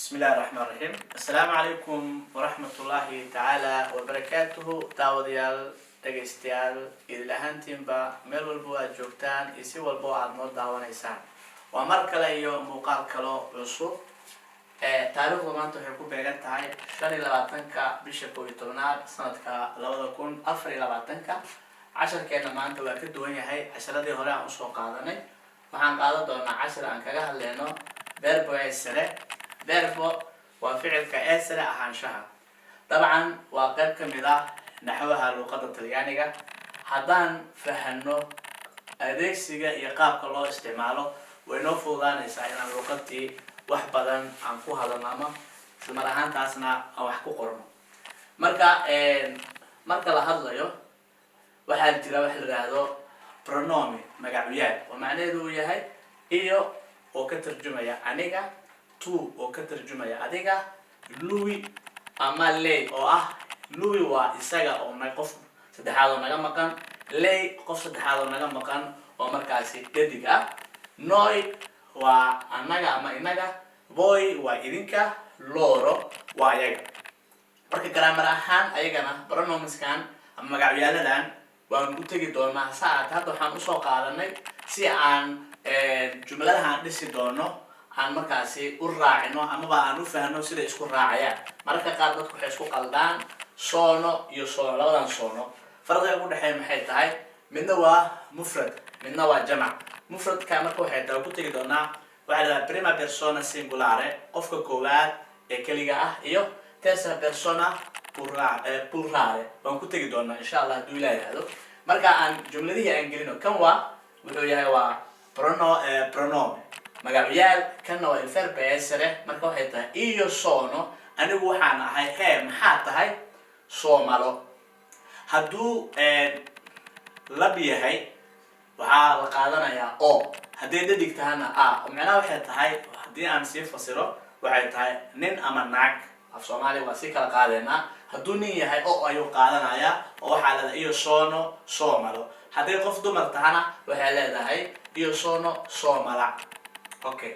بسم الله الرحمن الرحيم. السلام عليكم ورحمة الله تعالى وبركاته. داوديال دقيستيال إذا هانتين با ميل والبو جوجتان إسي والبو عدمود داوانيسان ومركلا يو مقال كلو عصو تاريخ ومانتو حكو بيغان تاي شاني لباتنكا بيشكو يتونار سنتكا لبادكون أفري لباتنكا عشر كينا مانتو واكدو وين يحي عشرة دي هوري عمسو قادني وحان قادة دونا عشر عنكاقها لينو بيربو يسره verbo وفعل كأسرة أحانشها طبعا وقد كمدا نحوها اللغة الطليانية حدان فهنو أديكسيجا يقاب كله استعماله وإنه فلان يساعدنا اللغة وحبدا عنكو هذا النامه سمرهان تاسنا أو حكو قرنو مركا لهذا يو waxaa jira wax la yiraahdo pronomen magacyad oo macnaheedu yahay iyo oo ka tarjumaya aniga tu oo ka tarjumaya adiga Louis ama lay oo ah Louis waa isaga oo qof saddexaad oo naga maqan lay qof saddexaad oo naga maqan oo markaasi dhadig ah noi waa anaga ama inaga boy waa idinka loro waa ayaga marka grammar ahaan ayagana pronomenskan ama magacyadan waan ku tagi doonaa saacad hadda waxaan u soo qaadanay si aan jumladahan dhisi doono aan markaasi u raacino ama aan u faahno sida isku raacayaan marka qaar dadku waxay isku qaldaan soono iyo soo labadan soono farqiga u dhaxeeya maxay tahay midna waa mufrad midna waa jamac mufradka marka waxay tahay ku tagi doonaa waxa la prima persona singolare qofka koowaad ee kaliya ah iyo terza persona plurale waan ku tagi doonaa insha Allah haduu Ilaahay yiraahdo marka aan jumladii aan gelino kan waa wuxuu yahay waa pronomen magacyad kan waa verb essere marka waxay tahay iyo sono anigu waxaan ahay maxaa tahay soomalo haduu lab yahay waxa la qaadanayaa oo hadii dhadig tahana macnaha waxay tahay hadii aan si fasiro waxay tahay nin ama naag af Soomaali waa si kala qaadayna haduu nin yahay oo ayuu qaadanaya oo waxa la iyo sono soomalo hadii qof dumar tahana waxay leedahay iyo sono soomala okay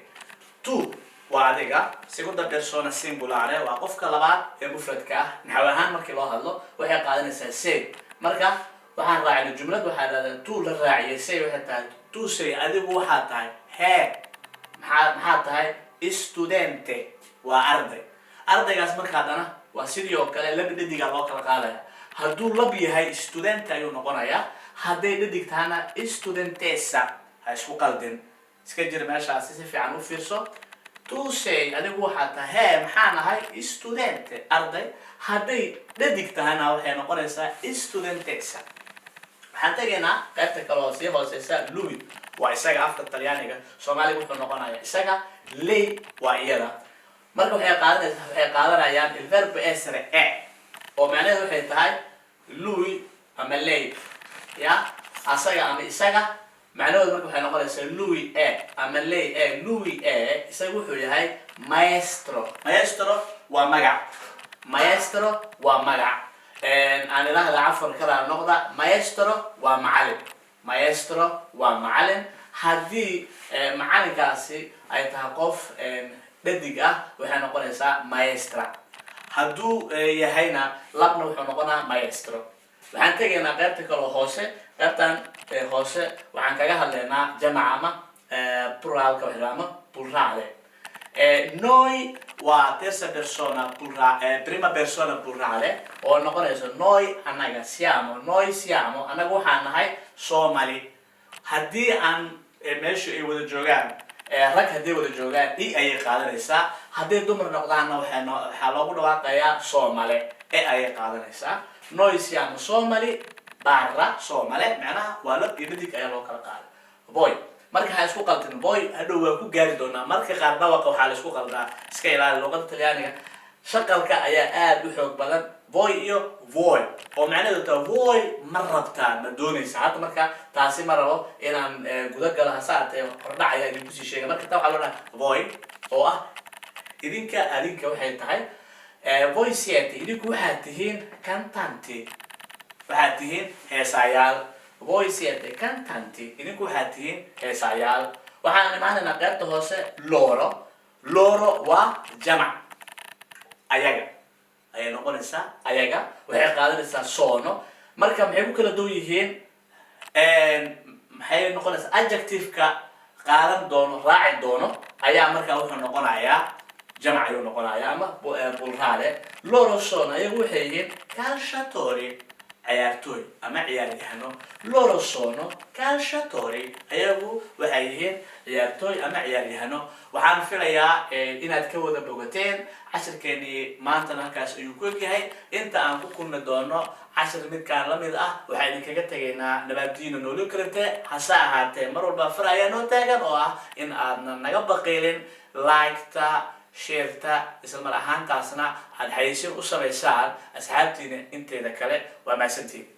tu waa adiga segunda persona singolare waa qofka labaad ee mufradka ah naxw ahaan markii loo hadlo waxay qaadanaysaa say marka waxaan raacnay jumlad waxa la tu la raaciyay say waxay tahay tu say adigu waxa tahay maxaa tahay studente waa ardaygaas marka hadana waa sidii oo kale laba dhadiga loo kala qaadaya haduu lab yahay student ayuu noqonayaa haday dhadig tahana studentessa ha isku qaldin iska jir meeshaas si fiican u fiirso tu say adigu waxa tahay maxaan ahay student arday haday dhadig tahana waxay noqonaysaa studentessa waxaan tagaynaa qaybta kale oo si hooseysa Louis waa isaga afka Talyaaniga Soomaaliga wuxuu noqonayaa isaga lay waa iyada marka waxay qaadanayaan verb essere oo macnaheedu waxay tahay Louis ama lay ya asaga ama isaga macnaheedu marka waxay noqonaysaa Louis ama lay Louis isaga wuxuu yahay maestro waa magac aan ilaahda afar kala noqda maestro waa macallin hadii macallinkaasi ay tahay qof dhadig ah waxay noqonaysaa maestra haduu yahayna labna wuxuu noqonaa maestro waxaan tagaynaa qaybta kale hoose qaybtan hoose waxaan kaga hadlaynaa jamac ama pluralka ama plurale noi waa terza persona plurale prima persona plurale oo noqonayso noi anaga siamo anaga waxaan nahay Somali hadii aan meesha ay wada joogaan rag hadii wada joogaan ay qaadanaysaa hadii dumar noqdaana waxa loogu dhawaaqayaa Somali ay qaadanaysaa noi siamo Somali barra Somali macnaha waa lab iyo dhadig ayaa loo kala qaaday boy marka ha isku qaldin boy hadhow waa ku gaari doonaa marka qaar dhawaqa waxa la isku qaldaa iska ilaali luqadda Talyaaniga shaqalka ayaa aad u xoog badan boy iyo voy oo macnaheedu tahay voy ma rabtaa ma doonaysa hadda marka taasi ma rabo inaan guda galo hasaatay hordhacaya idinku sii sheegay marka taa waxa loo dhahaa voy oo ah idinka waxay tahay voy siete idinku waxaad tihiin cantanti waxaad tihiin heesayaal voy siete cantanti idinku waxaad tihiin heesayaal waxaan imaanaynaa qaybta hoose loro waa jamac ayaga ayay noqonaysaa ayaga waxay qaadanaysaa sono marka maxay ku kala duwan yihiin maxay noqonaysaa adjective-ka qaadan doono raaci doono ayaa markaa wuxuu noqonayaa jamac ayuu noqonayaa ama plurale loro sono ayagu waxay yihiin calciatori ciyaartooy ama ciyaaryahano loro sono calciatori ayagu waxay yihiin ciyaartooy ama ciyaaryahano waxaan filayaa inaad ka wada bogateen cashirkeennii maantana halkaas ayuu ku egyahay inta aan ku kulmi doono cashir midkaan la mid ah waxaa idinkaga tegaynaa nabaadiina nooli karate hase ahaatee mar walba far ayaa noo taagan oo ah in aadna naga baqiilin like-ta sheerta isla mar ahaantaasna aad xayeysiin u samaysaan asxaabtiina inteeda kale waa mahadsantiin